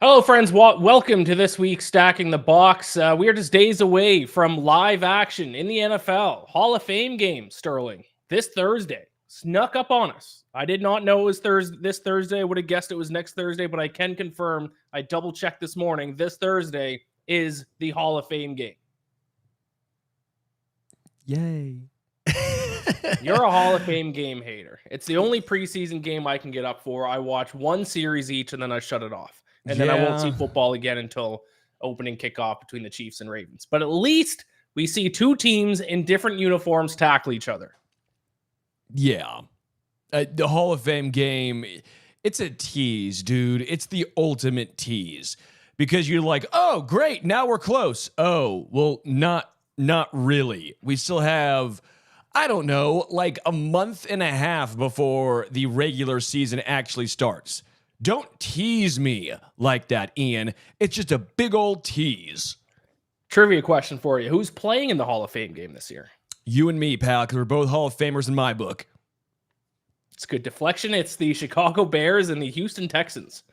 Hello, friends. Welcome to this week's Stacking the Box. We are just days away from live action in the NFL. Hall of Fame game, Sterling, this Thursday. Snuck up on us. I did not know it was this Thursday. I would have guessed it was next Thursday, but I can confirm, I double-checked this morning, this Thursday is the Hall of Fame game. Yay. You're a Hall of Fame game hater. It's the only preseason game I can get up for. I watch one series each, and then I shut it off. And then I won't see football again until opening kickoff between the Chiefs and Ravens. But at least we see two teams in different uniforms tackle each other. Yeah. The Hall of Fame game, it's a tease, dude. It's the ultimate tease. Because you're like, oh, great, now we're close. Oh, well, not really. We still have, I don't know, like a month and a half before the regular season actually starts. Don't tease me like that, Ian. It's just a big old tease. Trivia question for you. Who's playing in the Hall of Fame game this year? You and me, pal, because we're both Hall of Famers in my book. It's good deflection. It's the Chicago Bears and the Houston Texans.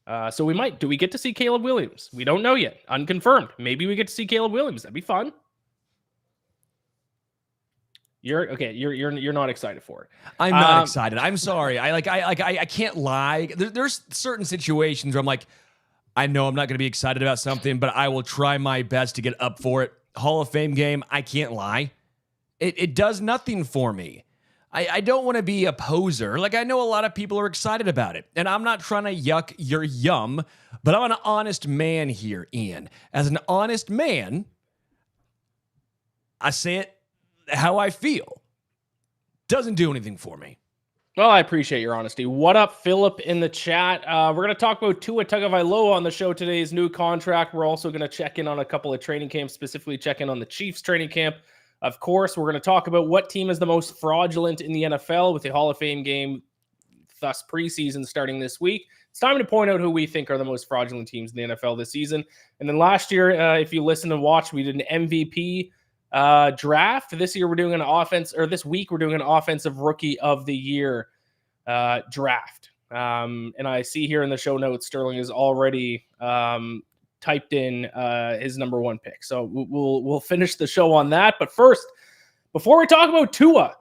So do we get to see Caleb Williams? We don't know yet. Unconfirmed. Maybe we get to see Caleb Williams. That'd be fun. You're not excited for it. I'm not excited. I'm sorry. I can't lie. There's certain situations where I'm like, I know I'm not going to be excited about something, but I will try my best to get up for it. Hall of Fame game, I can't lie. It does nothing for me. I don't want to be a poser. Like, I know a lot of people are excited about it, and I'm not trying to yuck your yum, but I'm an honest man here, Ian. As an honest man, I say it how I feel. Doesn't do anything for me. Well, I appreciate your honesty. What up, Philip, in the chat? We're going to talk about Tua Tagovailoa on the show today, his new contract. We're also going to check in on a couple of training camps, specifically check in on the Chiefs training camp. Of course, we're going to talk about what team is the most fraudulent in the NFL with the Hall of Fame game, thus preseason starting this week. It's time to point out who we think are the most fraudulent teams in the NFL this season. And then last year, if you listen and watch, we did an MVP draft. This week we're doing an offensive rookie of the year draft. And I see here in the show notes, Sterling is already typed in his number one pick. So we'll finish the show on that. But first, before we talk about Tua,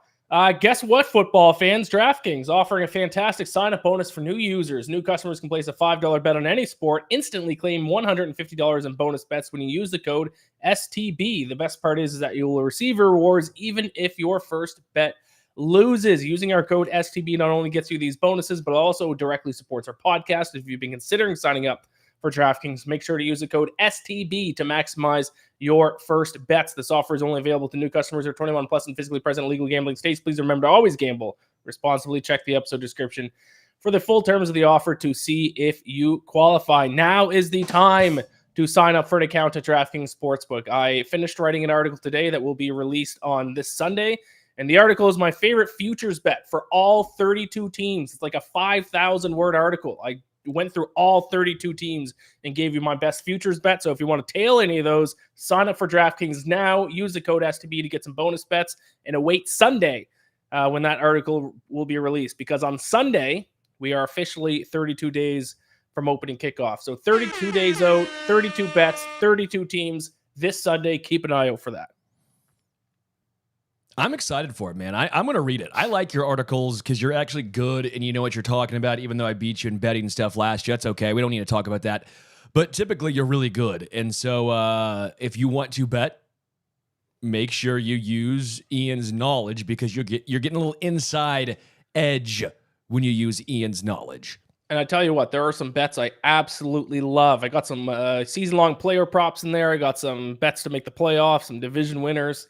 guess what, football fans? DraftKings offering a fantastic sign-up bonus for new users. New customers can place a $5 bet on any sport, instantly claim $150 in bonus bets when you use the code STB. The best part is that you will receive your rewards even if your first bet loses. Using our code STB not only gets you these bonuses, but also directly supports our podcast. If you've been considering signing up for DraftKings, make sure to use the code STB to maximize your first bets. This offer is only available to new customers who are 21 plus and physically present in legal gambling states. Please remember to always gamble responsibly. Check the episode description for the full terms of the offer to see if you qualify. Now is the time to sign up for an account at DraftKings Sportsbook. I finished writing an article today that will be released on this Sunday, and the article is my favorite futures bet for all 32 teams. It's like a 5,000-word article. I went through all 32 teams and gave you my best futures bet. So if you want to tail any of those, sign up for DraftKings now. Use the code STB to get some bonus bets and await Sunday when that article will be released. Because on Sunday, we are officially 32 days from opening kickoff. So 32 days out, 32 bets, 32 teams this Sunday. Keep an eye out for that. I'm excited for it, man. I'm going to read it. I like your articles because you're actually good and you know what you're talking about, even though I beat you in betting and stuff last year. That's okay. We don't need to talk about that. But typically, you're really good. And so if you want to bet, make sure you use Ian's knowledge because you're getting a little inside edge when you use Ian's knowledge. And I tell you what, there are some bets I absolutely love. I got some season-long player props in there. I got some bets to make the playoffs, some division winners.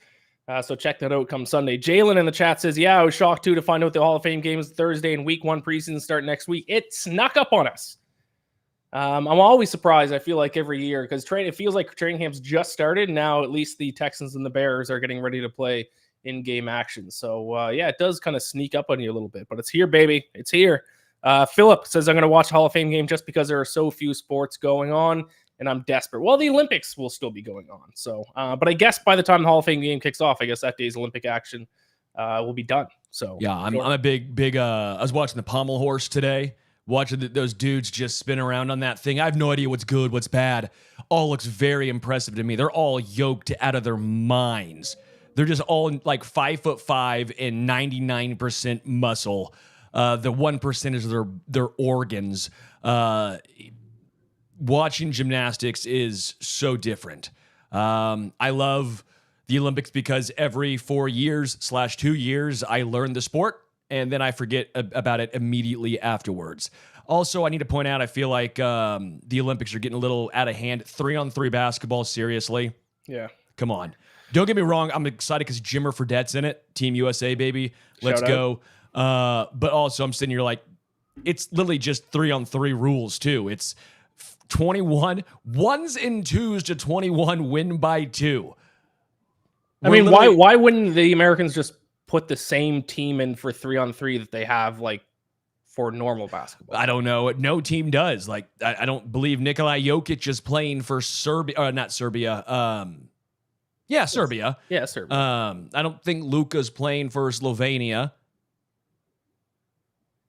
So check that out come Sunday. Jalen in the chat says, yeah, I was shocked too to find out the Hall of Fame game is Thursday and week one preseason start next week. It snuck up on us. I'm always surprised, I feel like, every year because it feels like training camps just started. Now at least the Texans and the Bears are getting ready to play in-game action. So, yeah, it does kind of sneak up on you a little bit. But it's here, baby. It's here. Philip says, I'm going to watch the Hall of Fame game just because there are so few sports going on. And I'm desperate. Well, the Olympics will still be going on. So, but I guess by the time the Hall of Fame game kicks off, I guess that day's Olympic action will be done. So yeah, I'm a big. I was watching the pommel horse today watching those dudes just spin around on that thing. I have no idea what's good, what's bad. All looks very impressive to me. They're all yoked out of their minds. They're just all like 5'5" and 99% muscle. The 1% is their organs. Watching gymnastics is so different. I love the Olympics because every 4 years / 2 years, I learn the sport and then I forget about it immediately afterwards. Also, I need to point out, I feel like the Olympics are getting a little out of hand. 3-on-3 basketball, seriously? Yeah. Come on. Don't get me wrong. I'm excited because Jimmer Fredette's in it. Team USA, baby. Let's go. But also, I'm sitting here like, it's literally just 3-on-3 rules, too. It's 21, 1s and 2s to 21, win by 2. I mean, why wouldn't the Americans just put the same team in for 3-on-3 that they have like for normal basketball? I don't know. No team does. Like, I don't believe Nikola Jokic is playing for Serbia. Not Serbia. Yeah, Serbia. Yeah, Serbia. I don't think Luka's playing for Slovenia.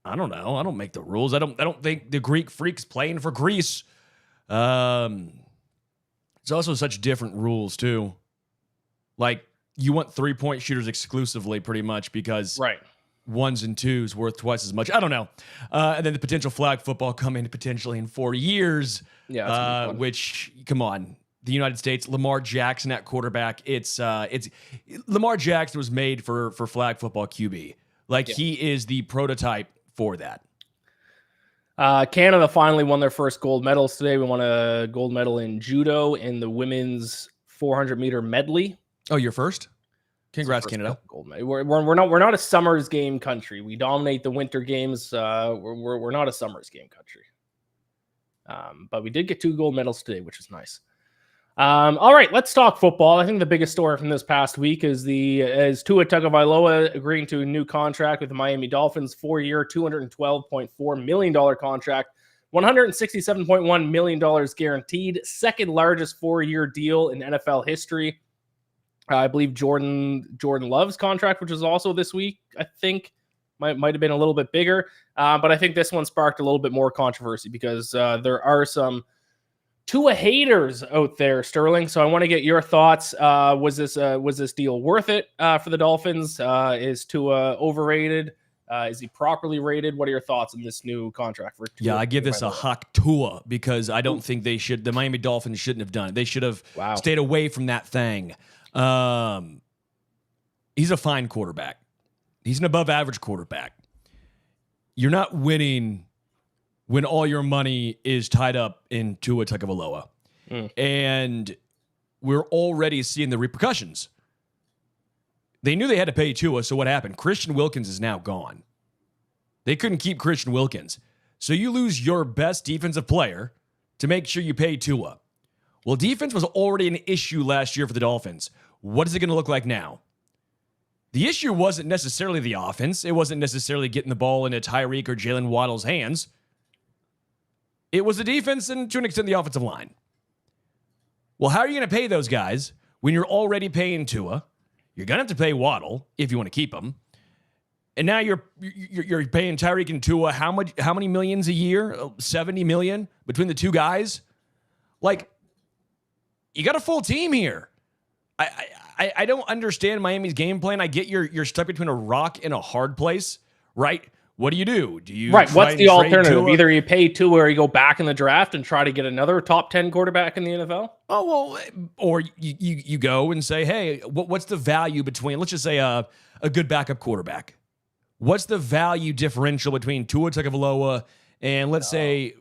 I don't know. I don't make the rules. I don't think the Greek Freak's playing for Greece. It's also such different rules too. Like, you want 3-point shooters exclusively, pretty much, because right. 1s and 2s worth twice as much. I don't know. And then the potential flag football coming potentially in 4 years. Yeah, which, come on, the United States, Lamar Jackson at quarterback. It's Lamar Jackson was made for flag football QB. Like, he is the prototype for that. Canada finally won their first gold medals today. We won a gold medal in judo in the women's 400-meter medley. Oh, you're first? Congrats, Canada. Gold medal. We're not a Summers game country. We dominate the winter games. We're not a Summers game country. But we did get 2 gold medals today, which is nice. All right, let's talk football. I think the biggest story from this past week is Tua Tagovailoa agreeing to a new contract with the Miami Dolphins, 4-year, $212.4 million contract, $167.1 million guaranteed, second largest 4-year deal in NFL history. I believe Jordan Love's contract, which was also this week, I think, might have been a little bit bigger. But I think this one sparked a little bit more controversy because there are some Tua haters out there, Sterling. So I want to get your thoughts. Was this deal worth it for the Dolphins? Is Tua overrated? Is he properly rated? What are your thoughts on this new contract for Tua? Yeah, I give this a hawk Tua because I don't think the Miami Dolphins shouldn't have done it. They should have stayed away from that thing. He's a fine quarterback. He's an above average quarterback. You're not winning when all your money is tied up in Tua Tagovailoa. And we're already seeing the repercussions. They knew they had to pay Tua, so what happened? Christian Wilkins is now gone. They couldn't keep Christian Wilkins. So you lose your best defensive player to make sure you pay Tua. Well, defense was already an issue last year for the Dolphins. What is it going to look like now? The issue wasn't necessarily the offense. It wasn't necessarily getting the ball into Tyreek or Jalen Waddle's hands. It was the defense and, to an extent, the offensive line. Well, how are you going to pay those guys when you're already paying Tua? You're going to have to pay Waddle if you want to keep him. And now you're paying Tyreek and Tua how many millions a year? 70 million between the two guys? Like, you got a full team here. I don't understand Miami's game plan. I get you're stuck between a rock and a hard place, right? What do you do? What's the alternative? Tua? Either you pay Tua or you go back in the draft and try to get another top 10 quarterback in the NFL? Oh, well, or you go and say, hey, what's the value between, let's just say a good backup quarterback? What's the value differential between Tua Tagovailoa and, let's say,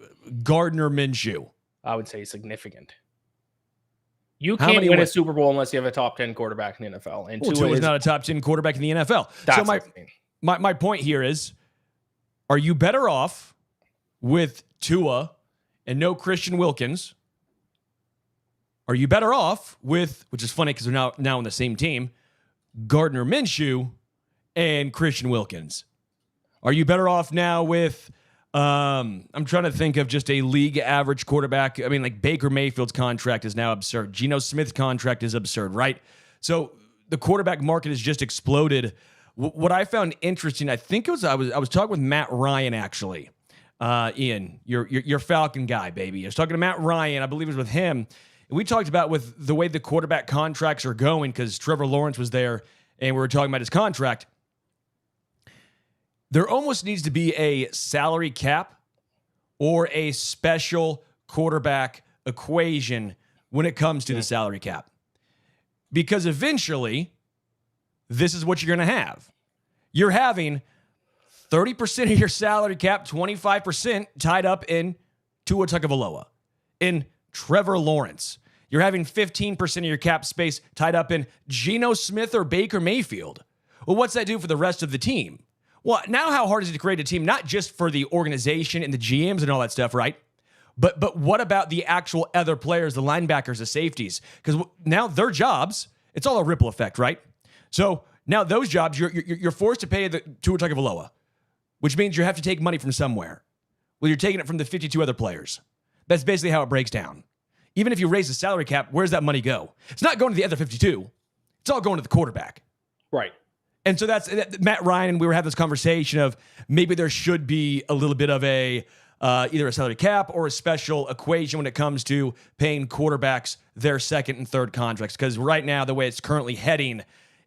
Gardner Minshew? I would say significant. You can't win a Super Bowl unless you have a top 10 quarterback in the NFL. And Tua is not a top 10 quarterback in the NFL. So my point here is, are you better off with Tua and no Christian Wilkins? Are you better off with, which is funny because they're now on the same team, Gardner Minshew and Christian Wilkins? Are you better off now with, I'm trying to think of just a league average quarterback. I mean, like Baker Mayfield's contract is now absurd. Geno Smith's contract is absurd, right? So the quarterback market has just exploded. What I found interesting, I think it was, I was talking with Matt Ryan actually Iain, your Falcon guy, baby. I was talking to Matt Ryan, I believe it was with him, and we talked about with the way the quarterback contracts are going, because Trevor Lawrence was there, and we were talking about his contract. There almost needs to be a salary cap or a special quarterback equation when it comes to the salary cap. Because eventually, this is what you're going to have. You're having 30% of your salary cap, 25% tied up in Tua Tagovailoa, in Trevor Lawrence. You're having 15% of your cap space tied up in Geno Smith or Baker Mayfield. Well, what's that do for the rest of the team? Well, now how hard is it to create a team, not just for the organization and the GMs and all that stuff, right? But what about the actual other players, the linebackers, the safeties? Because now their jobs, it's all a ripple effect, right? So now those jobs, you're forced to pay the Tua Tagovailoa, which means you have to take money from somewhere. Well, you're taking it from the 52 other players. That's basically how it breaks down. Even if you raise the salary cap, where's that money go? It's not going to the other 52. It's all going to the quarterback. Right. And so that's Matt Ryan, and we were having this conversation of maybe there should be a little bit of a either a salary cap or a special equation when it comes to paying quarterbacks their second and third contracts. Because right now, the way it's currently heading,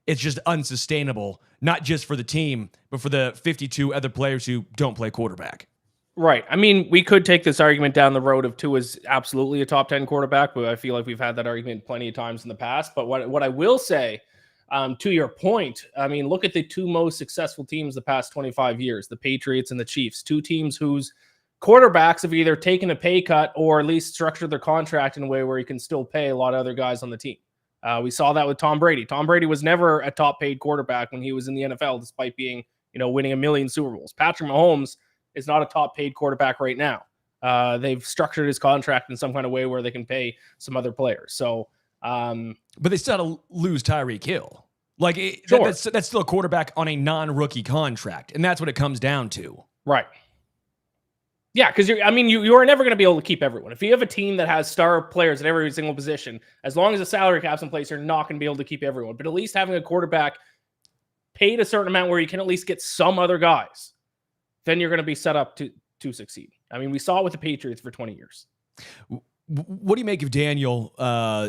it's just unsustainable, not just for the team, but for the 52 other players who don't play quarterback. Right. I mean, we could take this argument down the road of Tua's absolutely a top 10 quarterback, but I feel like we've had that argument plenty of times in the past. But what I will say, to your point, I mean, look at the two most successful teams the past 25 years, the Patriots and the Chiefs, two teams whose quarterbacks have either taken a pay cut or at least structured their contract in a way where you can still pay a lot of other guys on the team. We saw that with Tom Brady. Tom Brady was never a top paid quarterback when he was in the NFL, despite being, winning a million Super Bowls. Patrick Mahomes is not a top paid quarterback right now. They've structured his contract in some kind of way where they can pay some other players. So, but they still had to lose Tyreek Hill. Like sure. that's still a quarterback on a non-rookie contract, and that's what it comes down to. Right. Yeah, because you are never going to be able to keep everyone. If you have a team that has star players at every single position, as long as the salary cap's in place, you're not going to be able to keep everyone. But at least having a quarterback paid a certain amount where you can at least get some other guys, then you're going to be set up to succeed. I mean, we saw it with the Patriots for 20 years. What do you make of Daniel?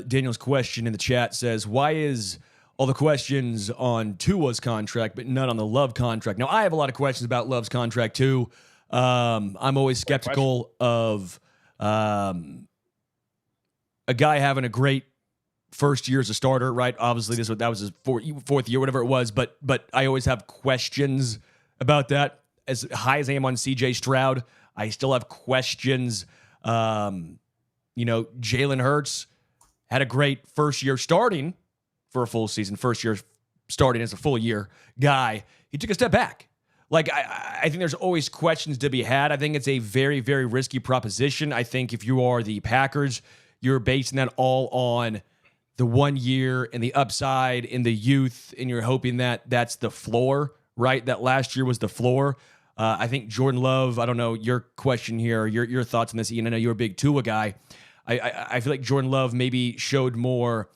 Daniel's question in the chat says, why is all the questions on Tua's contract, but none on the Love contract? Now, I have a lot of questions about Love's contract, too. I'm always skeptical of a guy having a great first year as a starter, right? Obviously, that was his fourth year, whatever it was. But I always have questions about that. As high as I am on C.J. Stroud, I still have questions. Jalen Hurts had a great first year starting for a full season. First year starting as a full year guy. He took a step back. Like, I think there's always questions to be had. I think it's a very, very risky proposition. I think if you are the Packers, you're basing that all on the 1 year and the upside in the youth, and you're hoping that that's the floor, right? That last year was the floor. I think Jordan Love, I don't know your question here, your thoughts on this, Iain. I know you're a big Tua guy. I feel like Jordan Love maybe showed more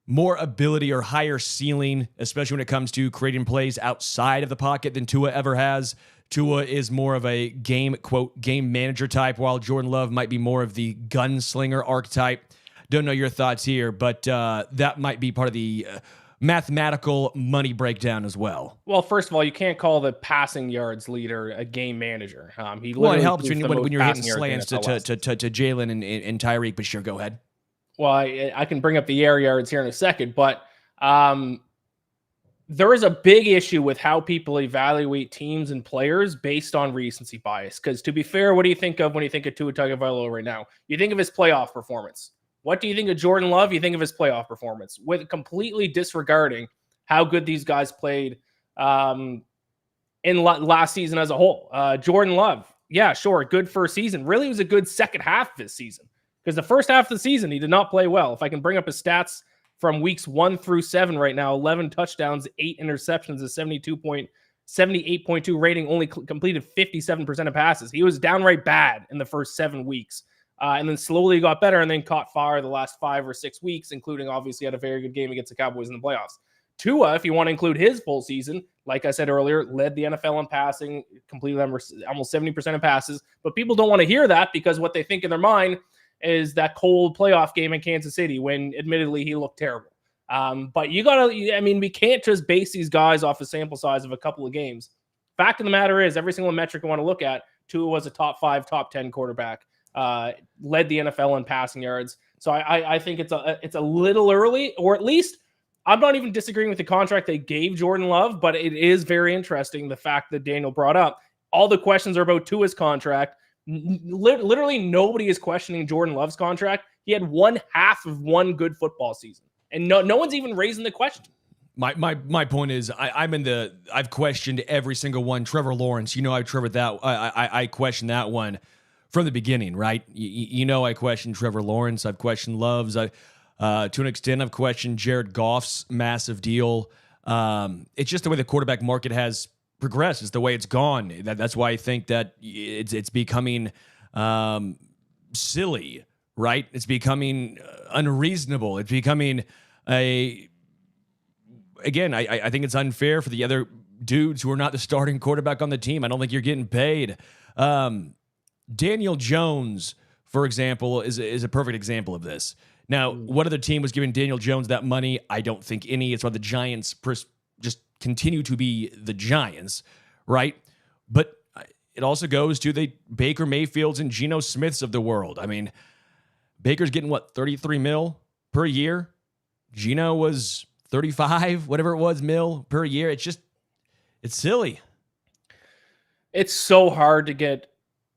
ability or higher ceiling, especially when it comes to creating plays outside of the pocket than Tua ever has. Tua is more of a game manager type, while Jordan Love might be more of the gunslinger archetype. Don't know your thoughts here, but that might be part of the mathematical money breakdown as well. Well, first of all, you can't call the passing yards leader a game manager. It helps when you're hitting slants to Jalen and Tyreek, but sure, go ahead. Well, I can bring up the air yards here in a second, but there is a big issue with how people evaluate teams and players based on recency bias. Because to be fair, what do you think of when you think of Tua Tagovailoa right now? You think of his playoff performance. What do you think of Jordan Love? You think of his playoff performance, with completely disregarding how good these guys played in last season as a whole. Jordan Love, yeah, sure, good first season. Really was a good second half of this season. Because the first half of the season, he did not play well. If I can bring up his stats from weeks 1 through 7 right now, 11 touchdowns, 8 interceptions, a 78.2 rating, only completed 57% of passes. He was downright bad in the first 7 weeks. And then slowly got better and then caught fire the last 5 or 6 weeks, including obviously had a very good game against the Cowboys in the playoffs. Tua, if you want to include his full season, like I said earlier, led the NFL in passing, completed almost 70% of passes. But people don't want to hear that because what they think in their mind is that cold playoff game in Kansas City when admittedly he looked terrible. But we can't just base these guys off a sample size of a couple of games. Fact of the matter is, every single metric you want to look at, Tua was a top 5, top 10 quarterback, led the NFL in passing yards. So I think it's a little early, or at least I'm not even disagreeing with the contract they gave Jordan Love, but it is very interesting the fact that Daniel brought up. All the questions are about Tua's contract. Literally nobody is questioning Jordan Love's contract. He had one half of one good football season, and no one's even raising the question. My point is I've questioned every single one. Trevor Lawrence, I questioned that one from the beginning, right? I questioned Trevor Lawrence. I've questioned Love's. To an extent, I've questioned Jared Goff's massive deal. It's just the way the quarterback market has progressed. It's the way it's gone. That's why I think that it's becoming silly, right? It's becoming unreasonable. It's becoming Again, I think it's unfair for the other dudes who are not the starting quarterback on the team. I don't think you're getting paid. Daniel Jones, for example, is a perfect example of this. Now, what other team was giving Daniel Jones that money? I don't think any. It's why the Giants just continue to be the Giants, right? But it also goes to the Baker Mayfields and Geno Smiths of the world. I mean, Baker's getting, $33 mil per year? Geno was 35, whatever it was, mil per year. It's silly. It's so hard to get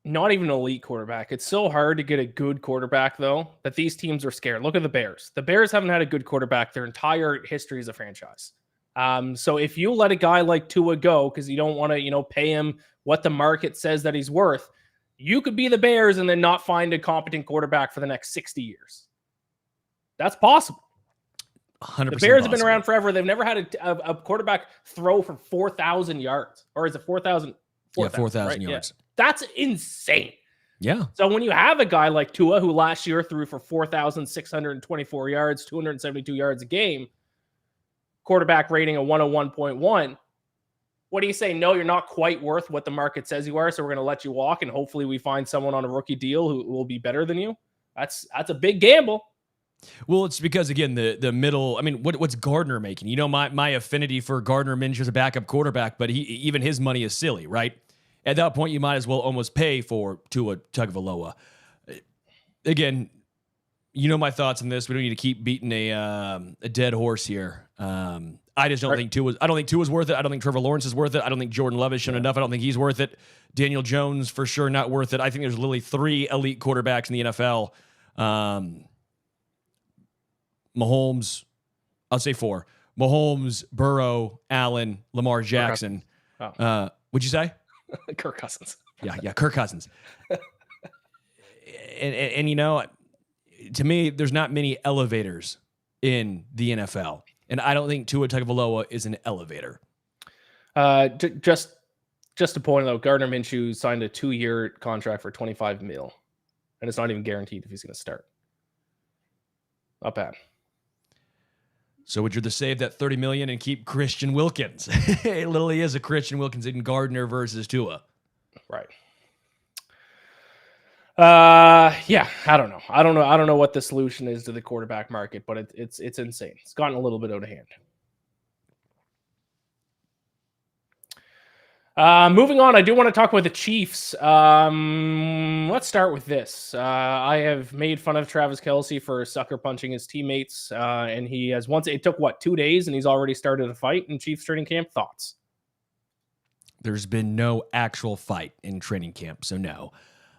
not even an elite quarterback. It's so hard to get a good quarterback, though, that these teams are scared. Look at the Bears. The Bears haven't had a good quarterback their entire history as a franchise. So if you let a guy like Tua go because you don't want to, pay him what the market says that he's worth, you could be the Bears and then not find a competent quarterback for the next 60 years. That's possible. 100% the Bears have been around forever. They've never had a quarterback throw for 4,000 yards. Or is it 4,000? 4,000 right? yards. Yeah. That's insane. Yeah. So when you have a guy like Tua, who last year threw for 4,624 yards, 272 yards a game, quarterback rating of 101.1, what do you say? No, you're not quite worth what the market says you are, so we're going to let you walk, and hopefully we find someone on a rookie deal who will be better than you. That's a big gamble. Well, it's because, again, the middle, I mean, what's Gardner making? My affinity for Gardner Minshew as a backup quarterback, but even his money is silly, right? At that point, you might as well almost pay for Tua Tagovailoa. Again, my thoughts on this. We don't need to keep beating a dead horse here. I just don't think Tua's worth it. I don't think Trevor Lawrence is worth it. I don't think Jordan Love has shown enough. I don't think he's worth it. Daniel Jones, for sure, not worth it. I think there's literally 3 elite quarterbacks in the NFL. Mahomes, I'll say 4. Mahomes, Burrow, Allen, Lamar Jackson. Oh. What'd you say? Kirk Cousins. Yeah, Kirk Cousins. and to me, there's not many elevators in the NFL. And I don't think Tua Tagovailoa is an elevator. Just to point out, Gardner Minshew signed a 2-year contract for $25 million. And it's not even guaranteed if he's going to start. Not bad. So would you rather save that $30 million and keep Christian Wilkins? It literally is a Christian Wilkins in Gardner versus Tua. Right. Yeah, I don't know. I don't know what the solution is to the quarterback market, but it's insane. It's gotten a little bit out of hand. Moving on, I do want to talk about the Chiefs. Let's start with this. I have made fun of Travis Kelce for sucker punching his teammates, and he has it took 2 days, and he's already started a fight in Chiefs training camp. Thoughts? There's been no actual fight in training camp, so no.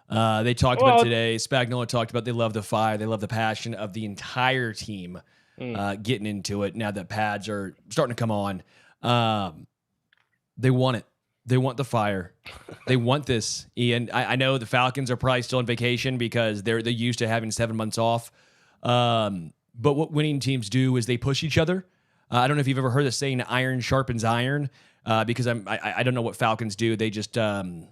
They talked about it today. Spagnuolo talked about they love the fire, they love the passion of the entire team getting into it. Now that pads are starting to come on, they want it. They want the fire. They want this, Ian. I know the Falcons are probably still on vacation because they're used to having 7 months off. But what winning teams do is they push each other. I don't know if you've ever heard the saying "iron sharpens iron," because I don't know what Falcons do. They just go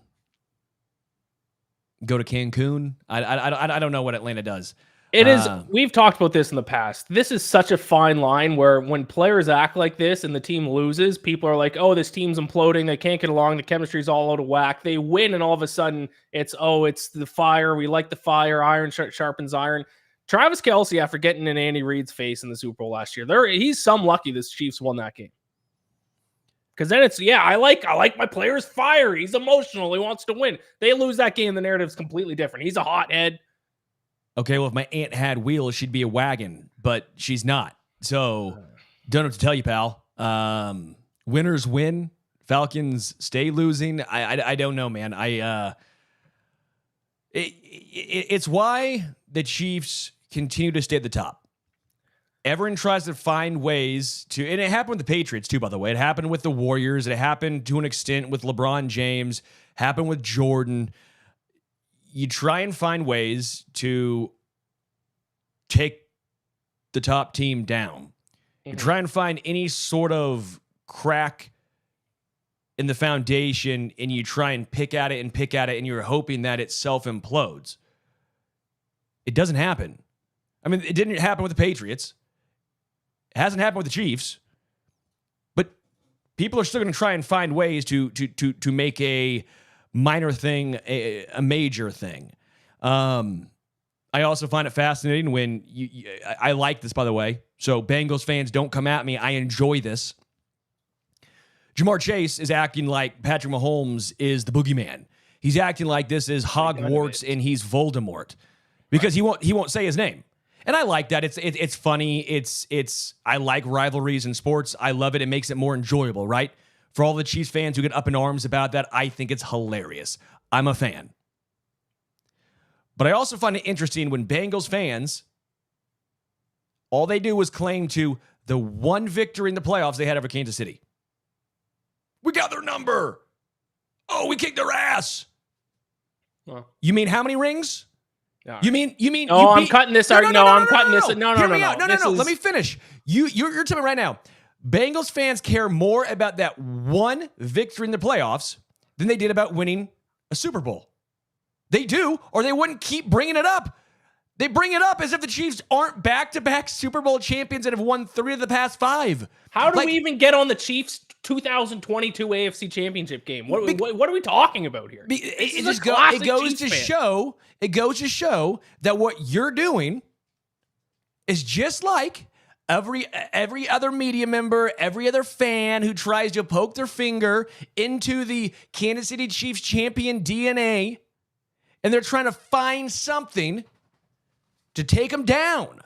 to Cancun. I don't know what Atlanta does. It is. We've talked about this in the past. This is such a fine line where when players act like this and the team loses, people are like, oh, this team's imploding. They can't get along. The chemistry's all out of whack. They win, and all of a sudden it's the fire. We like the fire. Iron sharpens iron. Travis Kelce, after getting in Andy Reid's face in the Super Bowl last year, he's some lucky this Chiefs won that game. Because then it's, I like my player's fire. He's emotional. He wants to win. They lose that game. The narrative's completely different. He's a hothead. Okay, well, if my aunt had wheels, she'd be a wagon, but she's not. So, don't know what to tell you, pal. Winners win. Falcons stay losing. I don't know, man. It's why the Chiefs continue to stay at the top. Everyone tries to find ways to, and it happened with the Patriots too, by the way. It happened with the Warriors. It happened to an extent with LeBron James. Happened with Jordan. You try and find ways to take the top team down. You try and find any sort of crack in the foundation, and you try and pick at it, and you're hoping that it self-implodes. It doesn't happen. I mean, it didn't happen with the Patriots. It hasn't happened with the Chiefs. But people are still going to try and find ways to make a minor thing a major thing. I also find it fascinating when I like this, by the way. So Bengals fans, don't come at me. I enjoy this. Jamar Chase is acting like Patrick Mahomes is the boogeyman. He's acting like this is Hogwarts and he's Voldemort because he won't say his name. And I like that. It's funny. I like rivalries in sports. I love it. It makes it more enjoyable, right? For all the Chiefs fans who get up in arms about that, I think it's hilarious. I'm a fan. But I also find it interesting when Bengals fans, all they do is claim to the one victory in the playoffs they had over Kansas City. We got their number. Oh, we kicked their ass. Well, you mean how many rings? Right. You mean? No, I'm cutting this. I'm cutting this. No. Let me finish. You're telling me right now. Bengals fans care more about that one victory in the playoffs than they did about winning a Super Bowl. They do, or they wouldn't keep bringing it up. They bring it up as if the Chiefs aren't back-to-back Super Bowl champions and have won 3 of the past 5. How do we even get on the Chiefs' 2022 AFC Championship game? What are we talking about here? It goes to show that what you're doing is just like every other media member, every other fan who tries to poke their finger into the Kansas City Chiefs champion DNA, and they're trying to find something to take them down.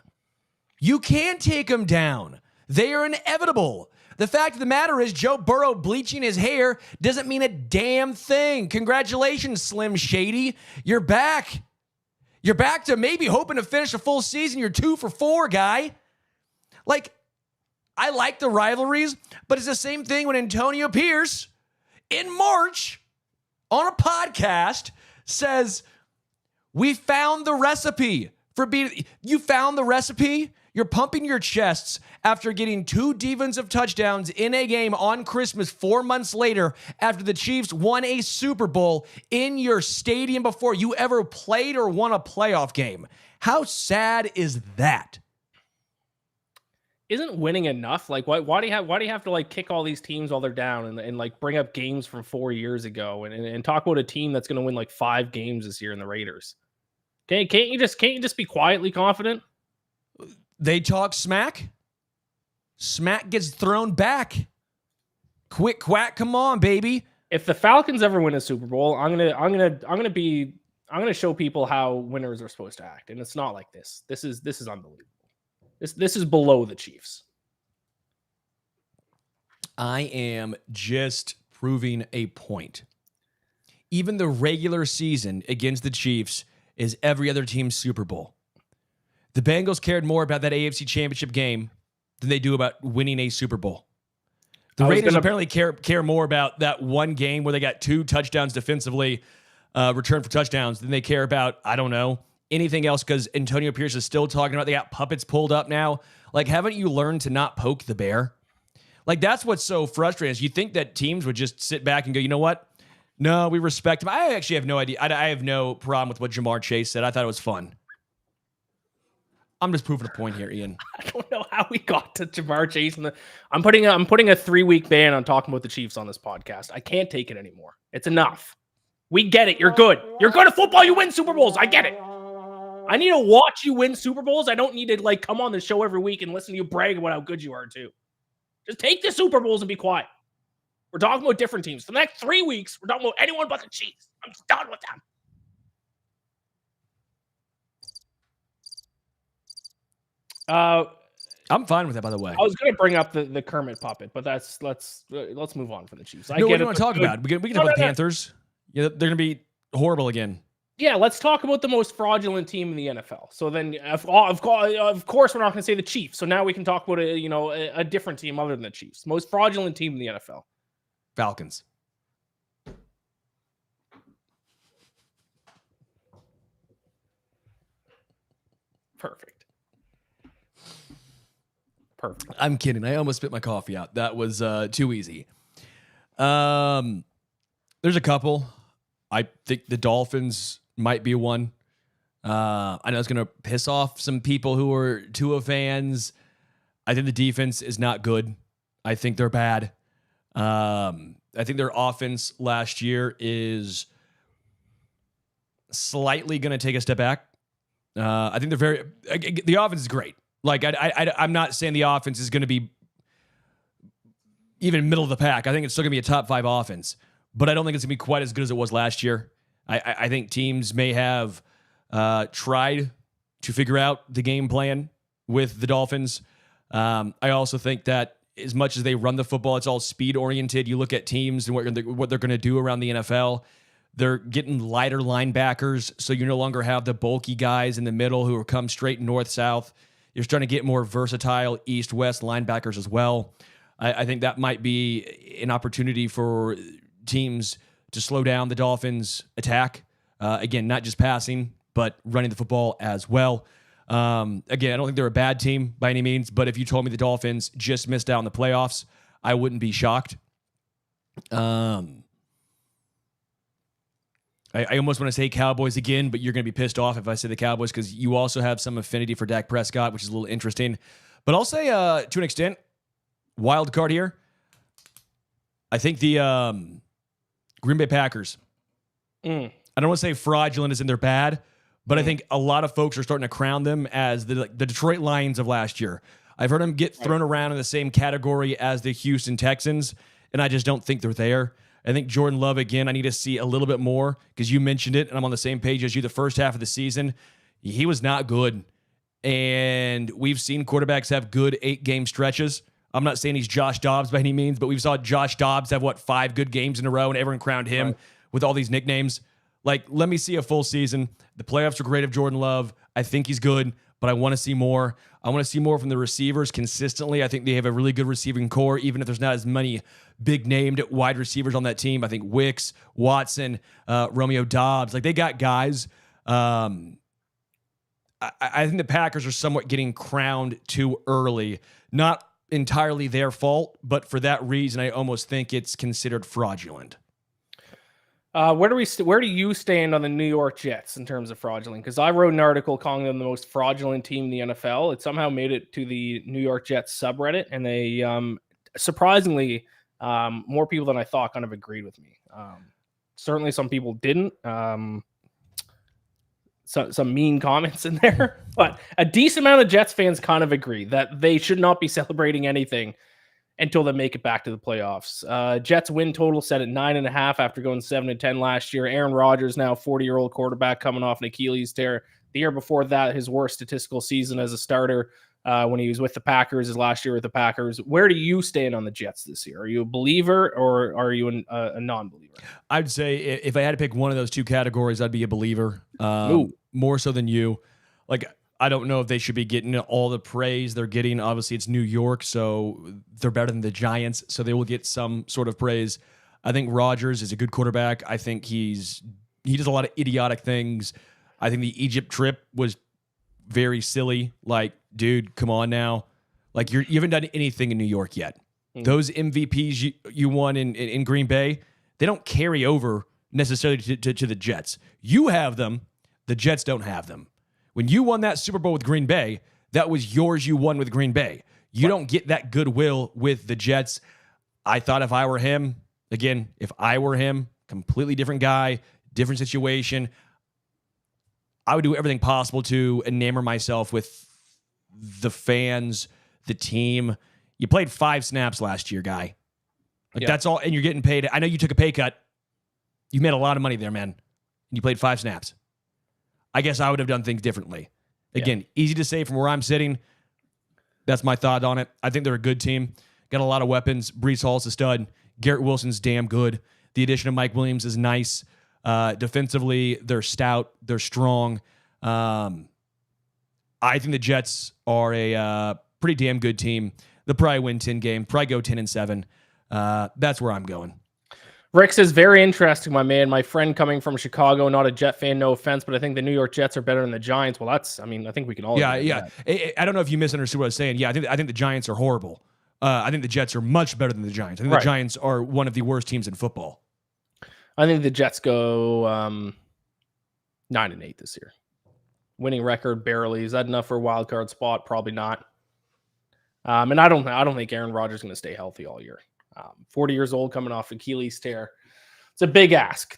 You can't take them down. They are inevitable. The fact of the matter is Joe Burrow bleaching his hair doesn't mean a damn thing. Congratulations, Slim Shady. You're back. You're back to maybe hoping to finish a full season. You're 2 for 4, guy. Like, I like the rivalries, but it's the same thing when Antonio Pierce in March on a podcast says, we found the recipe for beating. You found the recipe? You're pumping your chests after getting 2 defensive touchdowns in a game on Christmas 4 months later after the Chiefs won a Super Bowl in your stadium before you ever played or won a playoff game. How sad is that? Isn't winning enough? Like, why do you have to like kick all these teams while they're down and like bring up games from 4 years ago and talk about a team that's going to win like 5 games this year in the Raiders? Can't you just be quietly confident? They talk smack. Smack gets thrown back. Quick quack, come on, baby. If the Falcons ever win a Super Bowl, I'm gonna show people how winners are supposed to act, and it's not like this. This is unbelievable. This is below the Chiefs. I am just proving a point. Even the regular season against the Chiefs is every other team's Super Bowl. The Bengals cared more about that AFC Championship game than they do about winning a Super Bowl. The Raiders apparently care more about that one game where they got 2 touchdowns defensively, returned for touchdowns, than they care about, I don't know, anything else, because Antonio Pierce is still talking about they got puppets pulled up now. Like, haven't you learned to not poke the bear? Like, that's what's so frustrating is you think that teams would just sit back and go, you know what? No, we respect him. I actually have no idea. I have no problem with what Jamar Chase said. I thought it was fun. I'm just proving a point here, Ian. I don't know how we got to Jamar Chase. I'm putting a 3-week ban on talking about the Chiefs on this podcast. I can't take it anymore. It's enough. We get it. You're good. You're good at football. You win Super Bowls. I get it. I need to watch you win Super Bowls. I don't need to like come on the show every week and listen to you brag about how good you are too. Just take the Super Bowls and be quiet. We're talking about different teams. For the next 3 weeks, we're talking about anyone but the Chiefs. I'm just done with them. I'm fine with that, by the way. I was going to bring up the Kermit puppet, but let's move on for the Chiefs. What do you want to talk about? We can talk about the Panthers. Yeah, they're going to be horrible again. Yeah, let's talk about the most fraudulent team in the NFL. So then, of course, we're not going to say the Chiefs. So now we can talk about a different team other than the Chiefs. Most fraudulent team in the NFL. Falcons. Perfect. I'm kidding. I almost spit my coffee out. That was too easy. There's a couple. I think the Dolphins might be one. I know it's going to piss off some people who are Tua fans. I think the defense is not good. I think they're bad. I think their offense last year is slightly going to take a step back. I think the offense is great. Like, I'm not saying the offense is going to be even middle of the pack. I think it's still going to be a top 5 offense, but I don't think it's going to be quite as good as it was last year. I think teams may have tried to figure out the game plan with the Dolphins. I also think that as much as they run the football, it's all speed oriented. You look at teams and what they're going to do around the NFL. They're getting lighter linebackers, so you no longer have the bulky guys in the middle who come straight north-south. You're starting to get more versatile east-west linebackers as well. I think that might be an opportunity for teams to slow down the Dolphins' attack. Again, not just passing, but running the football as well. Again, I don't think they're a bad team by any means, but if you told me the Dolphins just missed out in the playoffs, I wouldn't be shocked. I almost want to say Cowboys again, but you're going to be pissed off if I say the Cowboys because you also have some affinity for Dak Prescott, which is a little interesting. But I'll say, to an extent, wild card here. I think the Green Bay Packers. I don't want to say fraudulent as in they're bad, but I think a lot of folks are starting to crown them as the Detroit Lions of last year. I've heard them get thrown around in the same category as the Houston Texans, and I just don't think they're there. I think Jordan Love, again, I need to see a little bit more because you mentioned it, and I'm on the same page as you. The first half of the season, he was not good. And we've seen quarterbacks have good 8-game stretches. I'm not saying he's Josh Dobbs by any means, but we've saw Josh Dobbs have, 5 good games in a row, and everyone crowned him with all these nicknames. Like, let me see a full season. The playoffs are great of Jordan Love. I think he's good, but I want to see more. I want to see more from the receivers consistently. I think they have a really good receiving core, even if there's not as many big-named wide receivers on that team. I think Wicks, Watson, Romeo Dobbs. Like, they got guys. I think the Packers are somewhat getting crowned too early. Not entirely their fault, but for that reason, I almost think it's considered fraudulent. Where do you stand on the New York Jets in terms of fraudulent? Because I wrote an article calling them the most fraudulent team in the NFL. It somehow made it to the New York Jets subreddit, and they surprisingly more people than I thought kind of agreed with me. Certainly, some people didn't. Some mean comments in there, but a decent amount of Jets fans kind of agree that they should not be celebrating anything until they make it back to the playoffs. Jets win total set at 9.5 after going 7-10 last year. Aaron Rodgers, now 40-year-old quarterback, coming off an Achilles tear. The year before that, his worst statistical season as a starter when he was with the Packers, his last year with the Packers. Where do you stand on the Jets this year? Are you a believer or are you a non-believer? I'd say if I had to pick one of those two categories, I'd be a believer. More so than you. Like, I don't know if they should be getting all the praise they're getting. Obviously, it's New York, so they're better than the Giants, so they will get some sort of praise. I think Rodgers is a good quarterback. I think he does a lot of idiotic things. I think the Egypt trip was very silly. Like, dude, come on now. Like, you haven't done anything in New York yet. Those MVPs you won in Green Bay, they don't carry over necessarily to the Jets. You have them. The Jets don't have them. When you won that Super Bowl with Green Bay, That was yours. You won with Green Bay. You don't get that goodwill with the Jets. I thought if I were him, completely different guy, different situation, I would do everything possible to enamor myself with the fans, the team. You played 5 snaps last year, guy. That's all, and you're getting paid. I know you took a pay cut. You made a lot of money there, man. And you played 5 snaps. I guess I would have done things differently. Again, easy to say from where I'm sitting. That's my thought on it. I think they're a good team. Got a lot of weapons. Breece Hall's a stud. Garrett Wilson's damn good. The addition of Mike Williams is nice. Defensively, they're stout. They're strong. I think the Jets are a pretty damn good team. They'll probably win 10 games. Probably go 10-7. That's where I'm going. Rick says, very interesting, my man. My friend coming from Chicago, not a Jet fan, no offense, but I think the New York Jets are better than the Giants. Well, I think we can all agree on that. I don't know if you misunderstood what I was saying. Yeah, I think the Giants are horrible. I think the Jets are much better than the Giants. I think the Giants are one of the worst teams in football. I think the Jets go 9-8 this year. Winning record barely. Is that enough for a wild card spot? Probably not. And I don't think Aaron Rodgers is going to stay healthy all year. 40 years old, coming off Achilles tear. It's a big ask.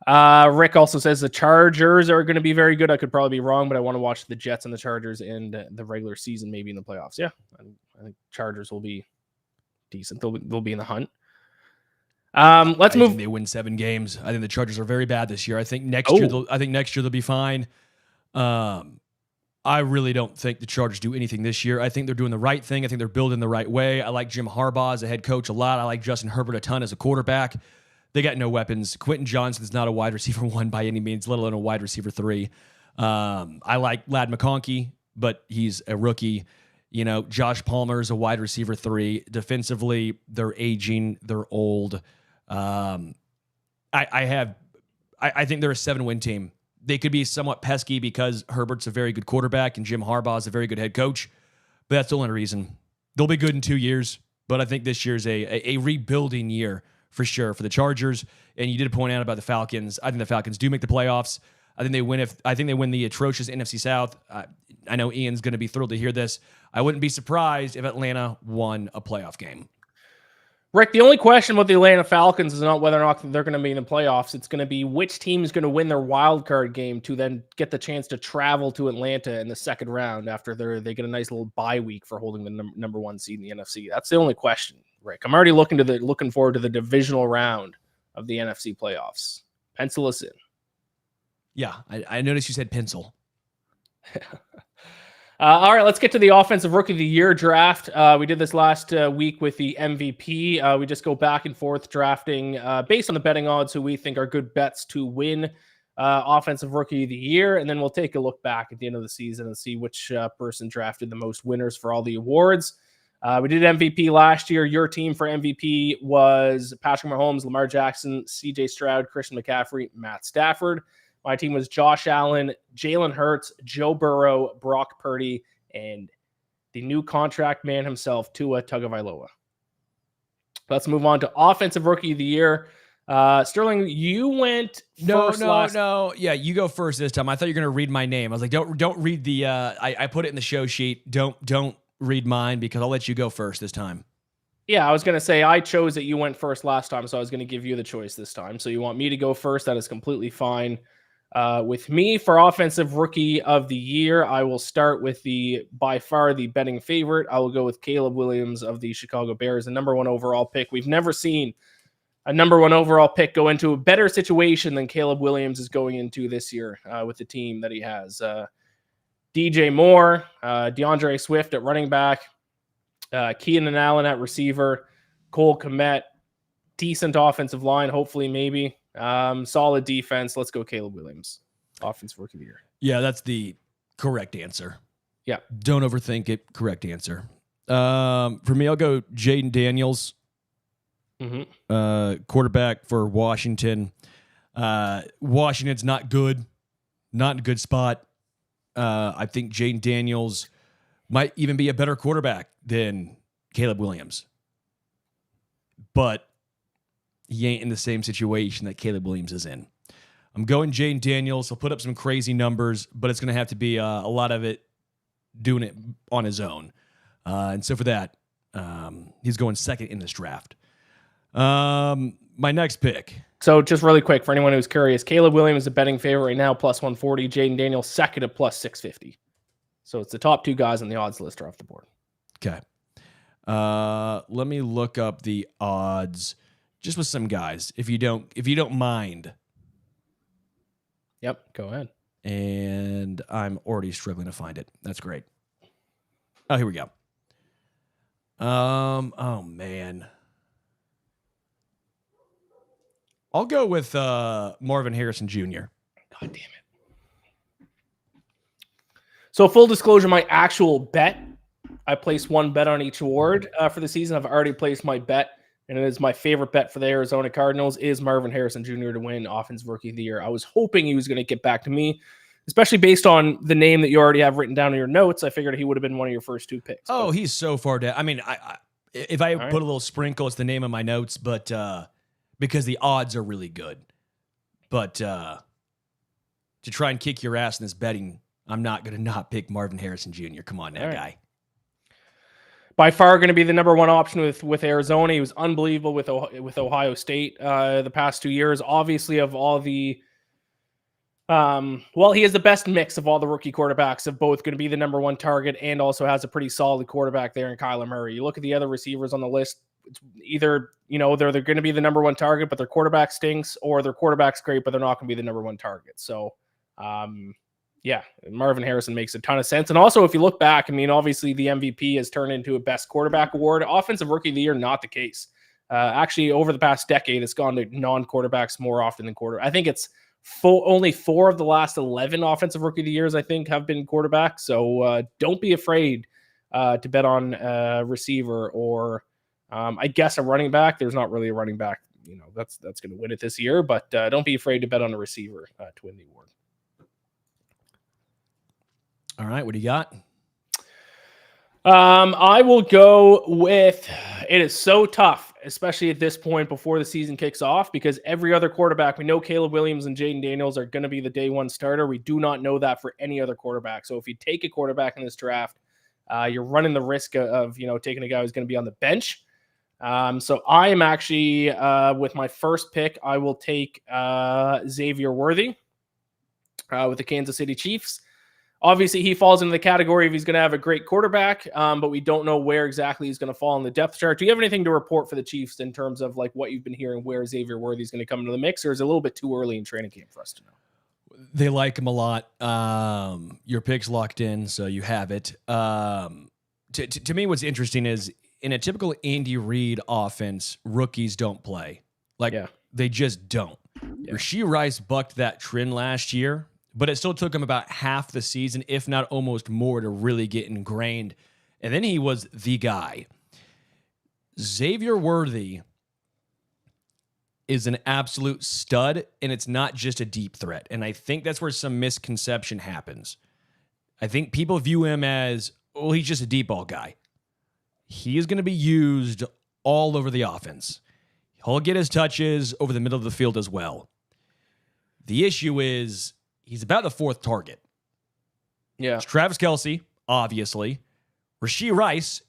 Rick also says the Chargers are going to be very good. I could probably be wrong, but I want to watch the Jets and the Chargers in the regular season, maybe in the playoffs. Yeah, I think Chargers will be decent. They'll be in the hunt. Let's move. I think they win 7 games. I think the Chargers are very bad this year. I think next year they'll be fine. I really don't think the Chargers do anything this year. I think they're doing the right thing. I think they're building the right way. I like Jim Harbaugh as a head coach a lot. I like Justin Herbert a ton as a quarterback. They got no weapons. Quentin Johnson's not a wide receiver 1 by any means, let alone a wide receiver 3. I like Ladd McConkey, but he's a rookie. Josh Palmer's a wide receiver 3. Defensively, they're aging. They're old. I think they're a 7-win team. They could be somewhat pesky because Herbert's a very good quarterback and Jim Harbaugh is a very good head coach, but that's the only reason. They'll be good in 2 years, but I think this year's a rebuilding year for sure for the Chargers. And you did point out about the Falcons. I think the Falcons do make the playoffs. I think they win the atrocious NFC South. I know Ian's going to be thrilled to hear this. I wouldn't be surprised if Atlanta won a playoff game. Rick, the only question about the Atlanta Falcons is not whether or not they're going to be in the playoffs. It's going to be which team is going to win their wild card game to then get the chance to travel to Atlanta in the second round after they get a nice little bye week for holding the number 1 seed in the NFC. That's the only question, Rick. I'm already looking forward to the divisional round of the NFC playoffs. Pencil us in. Yeah, I noticed you said pencil. All right, let's get to the Offensive Rookie of the Year draft. We did this last week with the MVP. We just go back and forth drafting based on the betting odds who we think are good bets to win Offensive Rookie of the Year. And then we'll take a look back at the end of the season and see which person drafted the most winners for all the awards. We did MVP last year. Your team for MVP was Patrick Mahomes, Lamar Jackson, CJ Stroud, Christian McCaffrey, Matt Stafford. My team was Josh Allen, Jalen Hurts, Joe Burrow, Brock Purdy, and the new contract man himself, Tua Tagovailoa. Let's move on to Offensive Rookie of the Year. Sterling, you went first. No. Yeah, you go first this time. I thought you were going to read my name. I was like, don't read the. I put it in the show sheet. Don't read mine because I'll let you go first this time. Yeah, I was going to say I chose that you went first last time, so I was going to give you the choice this time. So you want me to go first? That is completely fine. With me for Offensive Rookie of the Year, I will start with by far the betting favorite. I will go with Caleb Williams of the Chicago Bears, the number 1 overall pick. We've never seen a number 1 overall pick go into a better situation than Caleb Williams is going into this year with the team that he has. DJ Moore, DeAndre Swift at running back, Keenan Allen at receiver, Cole Kmet, decent offensive line, hopefully, maybe. Solid defense. Let's go Caleb Williams, Offensive Rookie of the Year. Yeah, that's the correct answer. Yeah. Don't overthink it. Correct answer. For me, I'll go Jaden Daniels, quarterback for Washington. Washington's not good. Not in a good spot. I think Jaden Daniels might even be a better quarterback than Caleb Williams. But he ain't in the same situation that Caleb Williams is in. I'm going Jaden Daniels. He'll put up some crazy numbers, but it's going to have to be a lot of it doing it on his own. And so for that, he's going second in this draft. My next pick. So just really quick, for anyone who's curious, Caleb Williams is a betting favorite right now, plus 140. Jaden Daniels second at plus 650. So it's the top two guys on the odds list are off the board. Okay. Let me look up the odds just with some guys, if you don't mind. Yep, go ahead. And I'm already struggling to find it. That's great. Oh, here we go. Oh man. I'll go with Marvin Harrison Jr. God damn it. So full disclosure, my actual bet, I placed one bet on each award for the season. I've already placed my bet, and it is my favorite bet for the Arizona Cardinals is Marvin Harrison Jr. to win Offensive Rookie of the Year. I was hoping he was going to get back to me, especially based on the name that you already have written down in your notes. I figured he would have been one of your first two picks. Oh, he's so far down. I mean, if I put a little sprinkle, it's the name of my notes, but because the odds are really good. But to try and kick your ass in this betting, I'm not going to not pick Marvin Harrison Jr. Come on now, guy. By far going to be the number one option with Arizona. He was unbelievable with Ohio State the past 2 years. Obviously, of all the he has the best mix of all the rookie quarterbacks of both going to be the number one target and also has a pretty solid quarterback there in Kyler Murray. You look at the other receivers on the list, it's either, they're going to be the number one target, but their quarterback stinks, or their quarterback's great, but they're not going to be the number one target. So, Marvin Harrison makes a ton of sense. And also, if you look back, I mean, obviously the MVP has turned into a best quarterback award. Offensive Rookie of the Year, not the case. Actually, over the past decade, it's gone to non-quarterbacks more often than quarter. I think it's only 4 of the last 11 Offensive Rookie of the Years, I think, have been quarterbacks. So don't be afraid to bet on a receiver or I guess a running back. There's not really a running back, that's going to win it this year, but don't be afraid to bet on a receiver to win the award. All right, what do you got? I will go with, it is so tough, especially at this point before the season kicks off, because every other quarterback, we know Caleb Williams and Jaden Daniels are going to be the day one starter. We do not know that for any other quarterback. So if you take a quarterback in this draft, you're running the risk of taking a guy who's going to be on the bench. So I am actually, with my first pick, I will take Xavier Worthy with the Kansas City Chiefs. Obviously, he falls into the category of he's going to have a great quarterback, but we don't know where exactly he's going to fall in the depth chart. Do you have anything to report for the Chiefs in terms of like what you've been hearing, where Xavier Worthy is going to come into the mix, or is it a little bit too early in training camp for us to know? They like him a lot. Your pick's locked in, so you have it. To me, what's interesting is in a typical Andy Reid offense, rookies don't play. They just don't. Yeah. Rashee Rice bucked that trend last year, but it still took him about half the season, if not almost more, to really get ingrained. And then he was the guy. Xavier Worthy is an absolute stud, and it's not just a deep threat. And I think that's where some misconception happens. I think people view him as, he's just a deep ball guy. He is going to be used all over the offense. He'll get his touches over the middle of the field as well. The issue is he's about the fourth target. Yeah. It's Travis Kelce, obviously. Rashee Rice,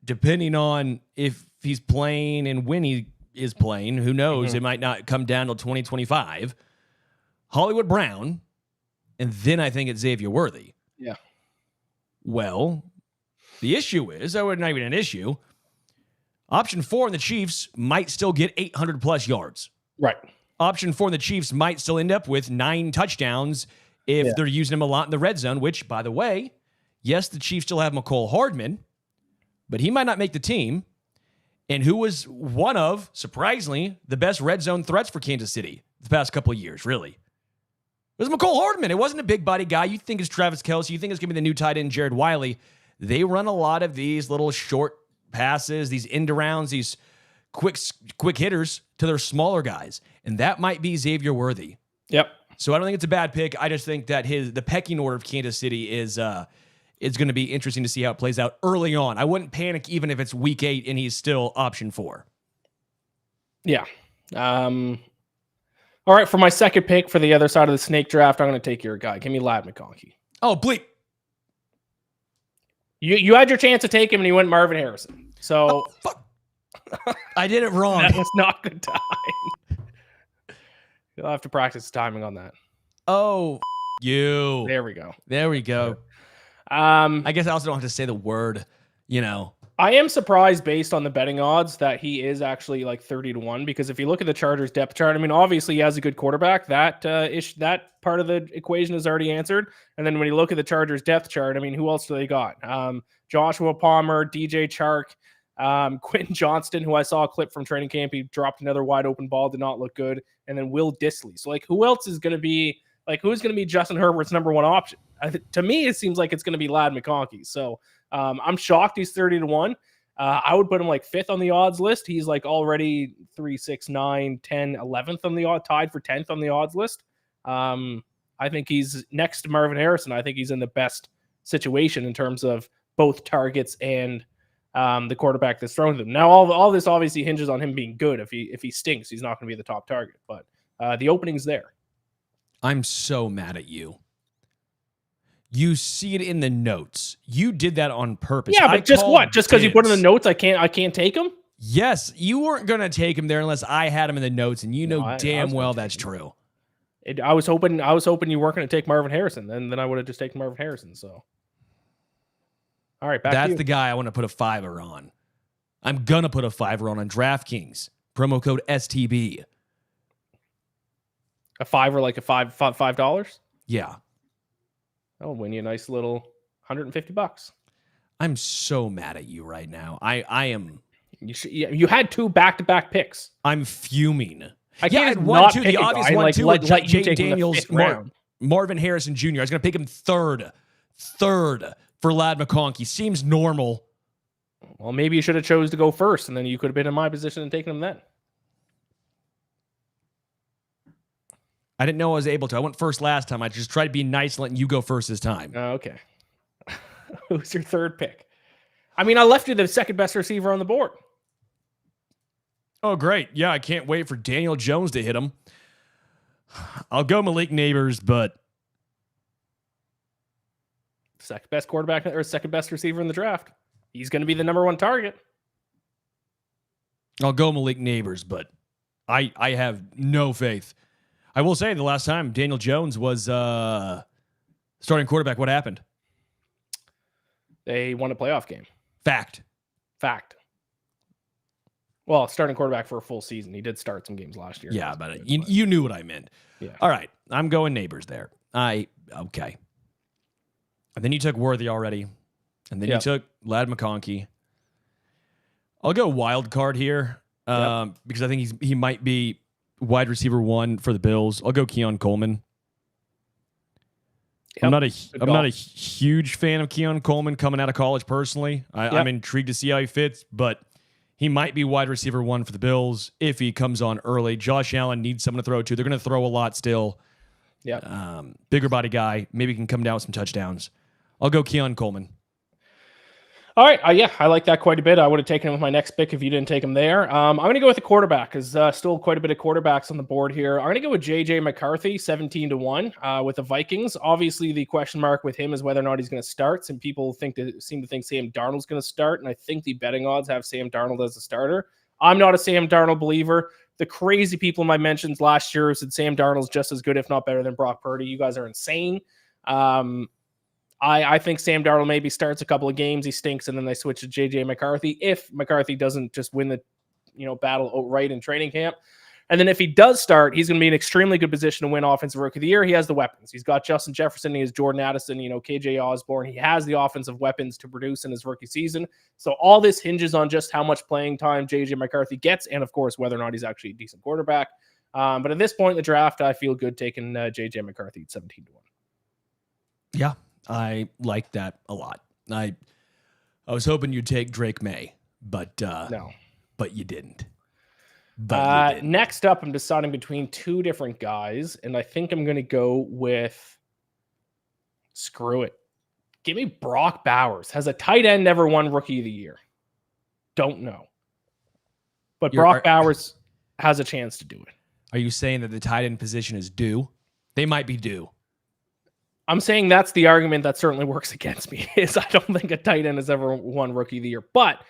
depending on if he's playing and when he is playing, who knows? Mm-hmm. It might not come down till 2025. Hollywood Brown, and then I think it's Xavier Worthy. Yeah. Well, the issue is, that was not even an issue. Option 4 in the Chiefs might still get 800 plus yards. Right. Option 4 in the Chiefs might still end up with 9 touchdowns if they're using him a lot in the red zone, which, by the way, yes, the Chiefs still have McCole Hardman, but he might not make the team. And who was one of, surprisingly, the best red zone threats for Kansas City the past couple of years, really. It was McCole Hardman. It wasn't a big body guy. You think it's Travis Kelce. You think it's going to be the new tight end, Jared Wiley. They run a lot of these little short passes, these end arounds, these quick hitters to their smaller guys. And that might be Xavier Worthy. Yep. So I don't think it's a bad pick. I just think that the pecking order of Kansas City is going to be interesting to see how it plays out early on. I wouldn't panic even if it's week 8 and he's still option 4. Yeah. All right, for my second pick for the other side of the snake draft, I'm going to take your guy. Give me Ladd McConkey. Oh, bleep. You had your chance to take him, and you went Marvin Harrison. So fuck. I did it wrong. That was not good time. You'll have to practice timing on that. Oh, you. There we go. There we go. I guess I also don't have to say the word, I am surprised based on the betting odds that he is actually like 30-1, because if you look at the Chargers depth chart, I mean, obviously he has a good quarterback. That part of the equation is already answered. And then when you look at the Chargers depth chart, I mean, who else do they got? Joshua Palmer, DJ Chark, Quentin Johnston, who I saw a clip from training camp. He dropped another wide open ball, did not look good. And then Will Dissly. So like, who else is going to be who's going to be Justin Herbert's number one option? To me, it seems like it's going to be Ladd McConkey. So I'm shocked he's 30-1. I would put him like 5th on the odds list. He's like already 3, 6, 9, 10, 11th on the odd, tied for 10th on the odds list. I think he's next to Marvin Harrison. I think he's in the best situation in terms of both targets and the quarterback that's thrown to them. Now, all this obviously hinges on him being good. If he stinks, he's not going to be the top target. But the opening's there. I'm so mad at you. You see it in the notes. You did that on purpose. Yeah, but just what? Just because you put in the notes, I can't take him? Yes, you weren't going to take him there unless I had him in the notes, and damn well that's true. I was hoping you weren't going to take Marvin Harrison. Then I would have just taken Marvin Harrison. So, all right, back to you. That's the guy I want to put a $5 on. I'm going to put a $5 on DraftKings. Promo code STB. A $5, like a $5? Yeah. That'll win you a nice little $150. I'm so mad at you right now. I am. You had 2 back-to-back picks. I'm fuming. I can't one, two. The obvious one, two. Let Jake Daniels, Marvin Harrison Jr. I was going to pick him third for Ladd McConkey. Seems normal. Well, maybe you should have chose to go first, and then you could have been in my position and taken him then. I didn't know I was able to. I went first last time. I just tried to be nice, letting you go first this time. Okay. Who's your third pick? I mean, I left you the second best receiver on the board. Oh, great. Yeah, I can't wait for Daniel Jones to hit him. I'll go Malik Neighbors, but second best quarterback or second best receiver in the draft. He's going to be the number 1 target. I'll go Malik Neighbors, but I have no faith. I will say the last time Daniel Jones was starting quarterback, what happened? They won a playoff game. Fact. Well, starting quarterback for a full season. He did start some games last year. Yeah, but you knew what I meant. Yeah. All right. I'm going Neighbors there. Okay. And then you took Worthy already. And then you took Ladd McConkey. I'll go wild card here because I think he might be wide receiver 1 for the Bills. I'll go Keon Coleman. Yep. I'm not a huge fan of Keon Coleman coming out of college personally. I'm intrigued to see how he fits, but he might be wide receiver 1 for the Bills if he comes on early. Josh Allen needs someone to throw to. They're going to throw a lot still. Yeah. Bigger body guy. Maybe he can come down with some touchdowns. I'll go Keon Coleman. All right. I like that quite a bit. I would have taken him with my next pick if you didn't take him there. I'm going to go with the quarterback because still quite a bit of quarterbacks on the board here. I'm going to go with J.J. McCarthy, 17-1 with the Vikings. Obviously, the question mark with him is whether or not he's going to start. Some people seem to think Sam Darnold's going to start, and I think the betting odds have Sam Darnold as a starter. I'm not a Sam Darnold believer. The crazy people in my mentions last year said Sam Darnold's just as good, if not better, than Brock Purdy. You guys are insane. I think Sam Darnold maybe starts a couple of games, he stinks, and then they switch to J.J. McCarthy if McCarthy doesn't just win the battle outright in training camp. And then if he does start, he's going to be in an extremely good position to win Offensive Rookie of the Year. He has the weapons. He's got Justin Jefferson, he has Jordan Addison, KJ Osborne. He has the offensive weapons to produce in his rookie season. So all this hinges on just how much playing time J.J. McCarthy gets and, of course, whether or not he's actually a decent quarterback. But at this point in the draft, I feel good taking J.J. McCarthy at 17-1. Yeah. I like that a lot. I was hoping you'd take Drake May, but no, but you didn't. Next up, I'm deciding between 2 different guys, and I think I'm going to go with screw it. Give me Brock Bowers. Has a tight end ever won Rookie of the Year? Don't know, but Brock Bowers has a chance to do it. Are you saying that the tight end position is due? They might be due. I'm saying that's the argument that certainly works against me, is I don't think a tight end has ever won Rookie of the Year. But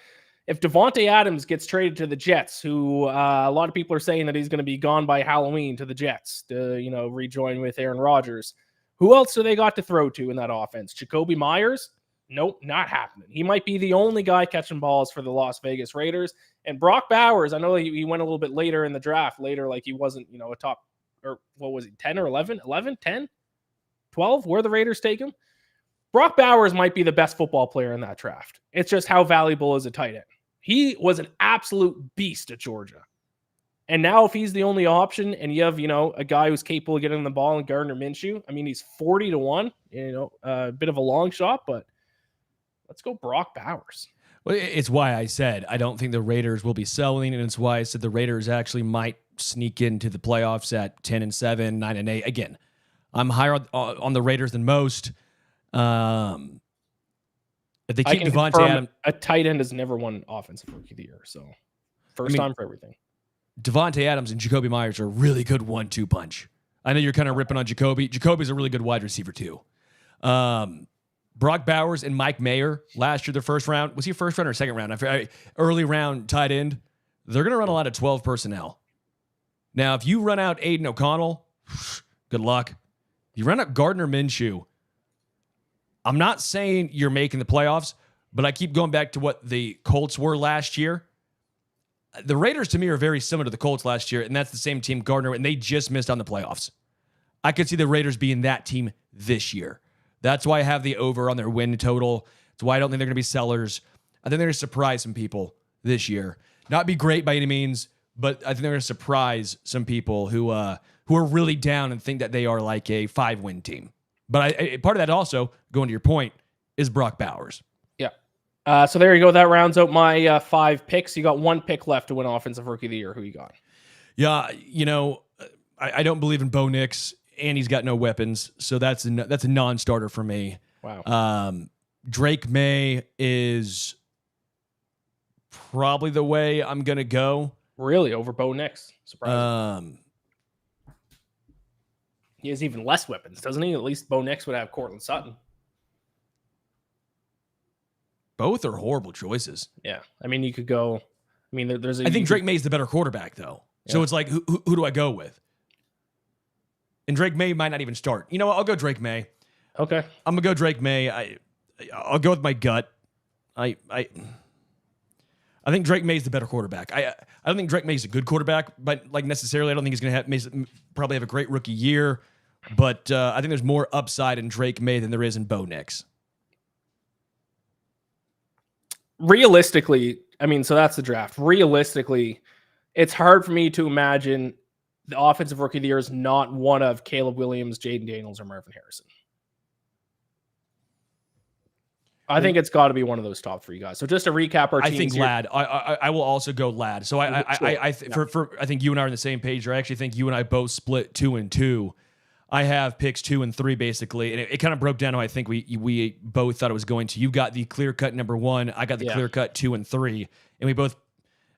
if Devontae Adams gets traded to the Jets, who a lot of people are saying that he's going to be gone by Halloween to the Jets to, rejoin with Aaron Rodgers, who else do they got to throw to in that offense? Jacoby Myers? Nope, not happening. He might be the only guy catching balls for the Las Vegas Raiders. And Brock Bowers, I know he went a little bit later in the draft, like he wasn't, a top, or what was he, 10 or 11? 11, 10, 12? Where the Raiders take him? Brock Bowers might be the best football player in that draft. It's just how valuable is a tight end. He was an absolute beast at Georgia. And now if he's the only option and you have, a guy who's capable of getting the ball in Gardner Minshew, I mean, he's 40-1, a bit of a long shot, but let's go Brock Bowers. Well, it's why I said I don't think the Raiders will be selling, and it's why I said the Raiders actually might sneak into the playoffs at 10-7, 9-8. Again, I'm higher on the Raiders than most. If they keep Devontae Adams, a tight end has never won Offensive Rookie of the Year, so first time for everything. Devontae Adams and Jacoby Myers are a really good 1-2 punch. I know you're kind of ripping on Jacoby. Jacoby's a really good wide receiver too. Brock Bowers and Mike Mayer last year, the first round. Was he first round or second round? Early round tight end. They're going to run a lot of 12 personnel. Now, if you run out Aiden O'Connell, good luck. You run out Gardner Minshew. I'm not saying you're making the playoffs, but I keep going back to what the Colts were last year. The Raiders, to me, are very similar to the Colts last year, and that's the same team, Gardner, and they just missed on the playoffs. I could see the Raiders being that team this year. That's why I have the over on their win total. That's why I don't think they're going to be sellers. I think they're going to surprise some people this year. Not be great by any means, but I think they're going to surprise some people who are really down and think that they are like a 5-win team. But part of that also, going to your point, is Brock Bowers. Yeah. So there you go. That rounds out my 5 picks. You got 1 pick left to win Offensive Rookie of the Year. Who you got? Yeah, I don't believe in Bo Nix, and he's got no weapons, so that's a non-starter for me. Wow. Drake May is probably the way I'm gonna go. Really, over Bo Nix? Surprising. He has even less weapons, doesn't he? At least Bo Nix would have Cortland Sutton. Both are horrible choices. Yeah. I mean, you could go. I mean, I think Drake May's the better quarterback, though. Yeah. So it's like, who do I go with? And Drake May might not even start. You know what? I'll go Drake May. Okay. I'm gonna go Drake May. I'll go with my gut. I think Drake May's the better quarterback. I don't think Drake May's a good quarterback, but like necessarily, I don't think he's gonna probably have a great rookie year. But I think there's more upside in Drake May than there is in Bo Nix. Realistically, I mean, so that's the draft. Realistically, it's hard for me to imagine the Offensive Rookie of the Year is not one of Caleb Williams, Jaden Daniels, or Marvin Harrison. I think it's got to be one of those top 3 guys. So just to recap our teams, I think here. Ladd. I will also go Ladd. So I think you and I are on the same page. Or I actually think you and I both split 2 and 2. I have picks 2 and 3 basically, and it kind of broke down how I think we both thought it was going to. You got the clear cut number 1. I got the clear cut 2 and 3, and we both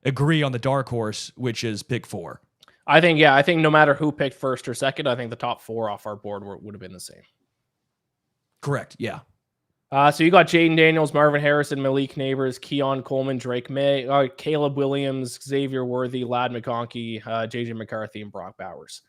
agree on the dark horse, which is pick 4. I think no matter who picked first or second, I think the top 4 off our board would have been the same. Correct. Yeah. So you got Jaden Daniels, Marvin Harrison, Malik Neighbors, Keon Coleman, Drake May, Caleb Williams, Xavier Worthy, Ladd McConkey, JJ McCarthy, and Brock Bowers.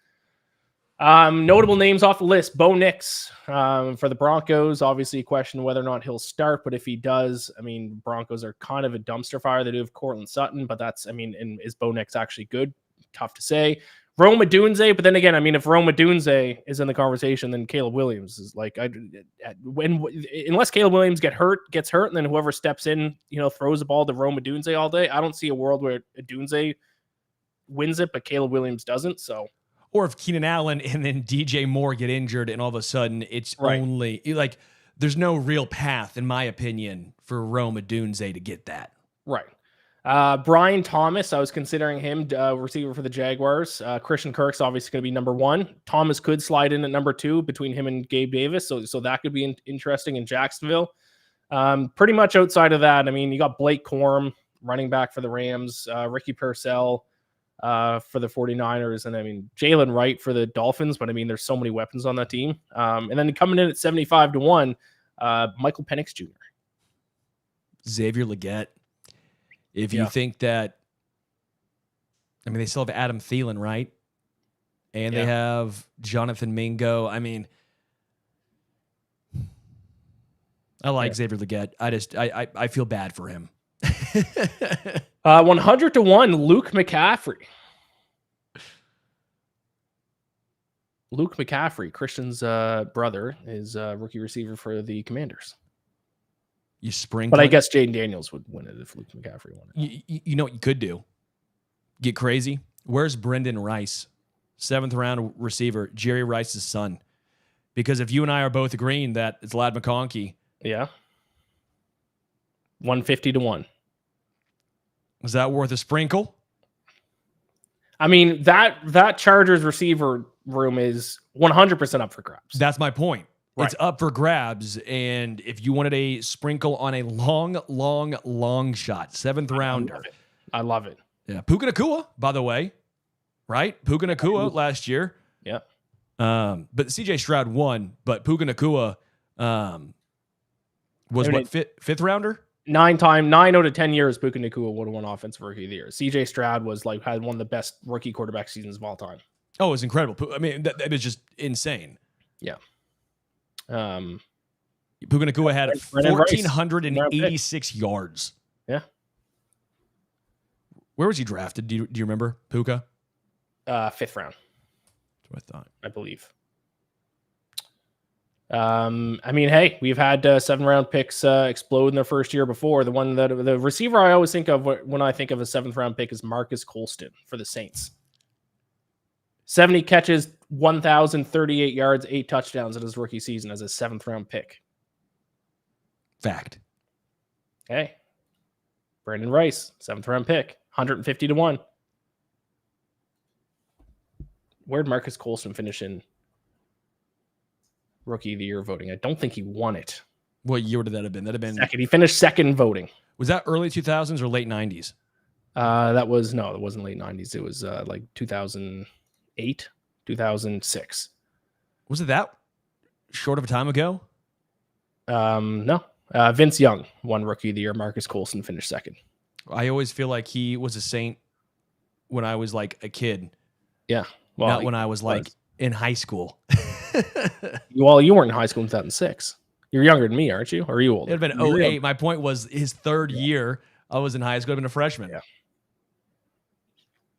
Notable names off the list: Bo Nix for the Broncos. Obviously, a question whether or not he'll start, but if he does, I mean, Broncos are kind of a dumpster fire. They do have Cortland Sutton, but and is Bo Nix actually good? Tough to say. Rome Odunze, but then again, I mean, if Rome Odunze is in the conversation, then Caleb Williams is like, unless Caleb Williams gets hurt, and then whoever steps in, throws the ball to Rome Odunze all day. I don't see a world where Odunze wins it, but Caleb Williams doesn't. So, or if Keenan Allen and then DJ Moore get injured, and all of a sudden it's only like there's no real path, in my opinion, for Rome Odunze to get that right. Brian Thomas, I was considering him receiver for the Jaguars. Christian Kirk's obviously going to be number 1. Thomas could slide in at number 2 between him and Gabe Davis, so that could be interesting in Jacksonville. Pretty much outside of that, I mean, you got Blake Corum, running back for the Rams, Ricky Purcell, for the 49ers. And I mean, Jalen Wright for the Dolphins, but I mean, there's so many weapons on that team. And then coming in at 75-1, Michael Penix Jr. Xavier Legette. If you think that, I mean, they still have Adam Thielen, right? And they have Jonathan Mingo. I mean, I like Xavier Legette. I feel bad for him. 100-1, Luke McCaffrey. Luke McCaffrey, Christian's brother, is rookie receiver for the Commanders. You sprinkle, but I guess Jaden Daniels would win it if Luke McCaffrey won it. You know what you could do? Get crazy. Where's Brendan Rice? 7th round receiver, Jerry Rice's son. Because if you and I are both agreeing that it's Ladd McConkey. Yeah. 150-1. Is that worth a sprinkle? I mean, that Chargers receiver room is 100% up for grabs. That's my point. Right. It's up for grabs. And if you wanted a sprinkle on a long shot, 7th rounder. I love it. Yeah. Puka Nacua, by the way. Right? Puka Nacua last year. Yeah. But CJ Stroud won, but Puka Nacua was fifth rounder? 9 out of 10 years, Puka Nacua would have won Offensive Rookie of the Year. CJ Stroud had one of the best rookie quarterback seasons of all time. Oh, it was incredible. I mean, that was just insane. Yeah. Puka Nacua had 1,486 yards. Yeah. Where was he drafted? Do you remember, Puka? 5th round. That's what I thought. I believe. I mean, hey, we've had 7th-round picks explode in their first year before. The receiver I always think of when I think of a 7th-round pick is Marcus Colston for the Saints. 70 catches, 1,038 yards, 8 touchdowns in his rookie season as a 7th-round pick. Fact. Hey, Brandon Rice, 7th-round pick, 150-1. Where'd Marcus Colston finish in Rookie of the Year voting? I don't think he won it. What year did that have been? That'd have been second. He finished second voting. Was that early 2000s or late 90s? It wasn't late 90s. It was like 2008, 2006. Was it that short of a time ago? No. Vince Young won Rookie of the Year. Marcus Colston finished second. I always feel like he was a Saint when I was like a kid. Yeah. Well, not when I was like in high school. Well, you weren't in high school in 2006. You're younger than me, aren't you? Or are you older? It'd have been 08. My point was his third year. I was in high school. I've been a freshman. Yeah.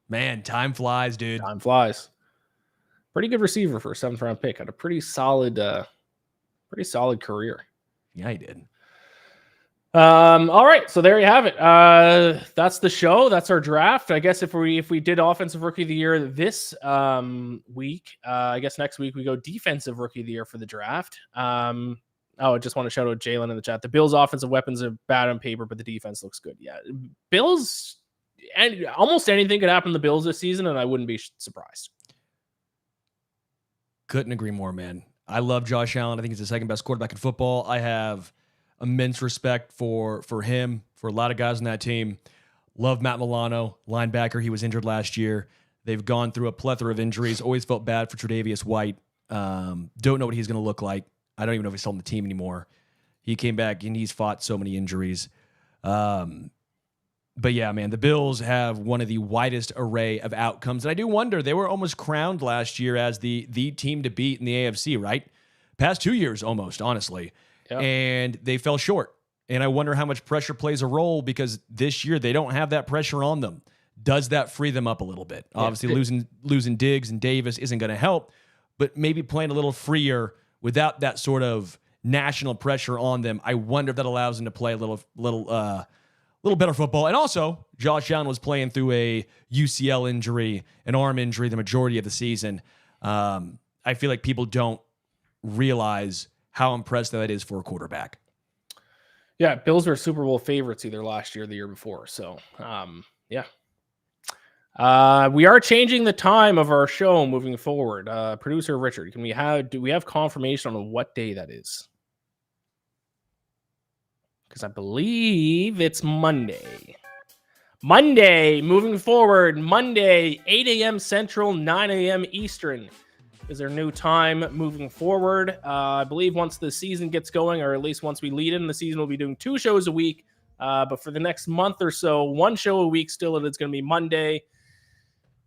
Man, time flies, dude. Time flies. Pretty good receiver for a 7th-round pick. Had a pretty solid career. Yeah, he did. All right, so there you have it. That's the show. That's our draft. I guess if we did Offensive Rookie of the Year this week, I guess next week we go Defensive Rookie of the Year for the draft. I just want to shout out Jalen in the chat. The Bills' offensive weapons are bad on paper, but the defense looks good. Yeah, Bills, and almost anything could happen to the Bills this season, and I wouldn't be surprised. Couldn't agree more, man. I love Josh Allen. I think he's the second best quarterback in football. I have immense respect for him, for a lot of guys on that team. Love Matt Milano, linebacker. He was injured last year. They've gone through a plethora of injuries. Always felt bad for Tre'Davious White. Don't know what he's going to look like. I don't even know if he's still on the team anymore. He came back and he's fought so many injuries. But yeah, man, the Bills have one of the widest array of outcomes. And I do wonder, they were almost crowned last year as the team to beat in the AFC, right? Past 2 years almost, honestly. Yep. And they fell short. And I wonder how much pressure plays a role because this year they don't have that pressure on them. Does that free them up a little bit? Yeah. Obviously, losing Diggs and Davis isn't going to help, but maybe playing a little freer without that sort of national pressure on them. I wonder if that allows them to play a little better football. And also, Josh Allen was playing through a UCL injury, an arm injury, the majority of the season. I feel like people don't realize how impressive that is for a quarterback. Yeah, Bills were Super Bowl favorites either last year or the year before. So, yeah. We are changing the time of our show moving forward. Producer Richard, do we have confirmation on what day that is? Because I believe it's Monday. Monday, moving forward, Monday, 8 a.m. Central, 9 a.m. Eastern is our new time moving forward. I believe once the season gets going, or at least once we lead in the season, we'll be doing 2 shows a week. But for the next month or so, 1 show a week still, and it's going to be Monday,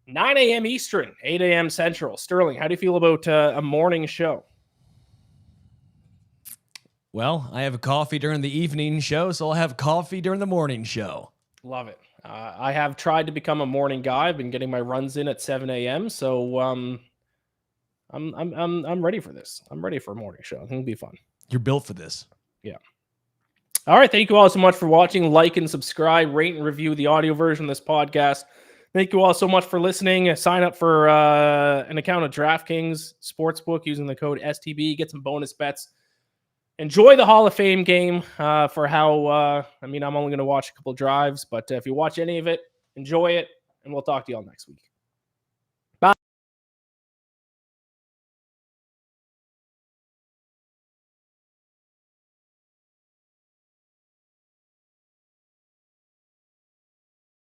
9 a.m. Eastern, 8 a.m. Central. Sterling, how do you feel about a morning show? Well, I have a coffee during the evening show, so I'll have coffee during the morning show. Love it. I have tried to become a morning guy. I've been getting my runs in at 7 a.m. So I'm ready for this. I'm ready for a morning show. I think it'll be fun. You're built for this. Yeah. All right. Thank you all so much for watching. Like and subscribe, rate and review the audio version of this podcast. Thank you all so much for listening. Sign up for an account at DraftKings Sportsbook using the code STB. Get some bonus bets. Enjoy the Hall of Fame game for how, I'm only going to watch a couple drives, but if you watch any of it, enjoy it, and we'll talk to you all next week.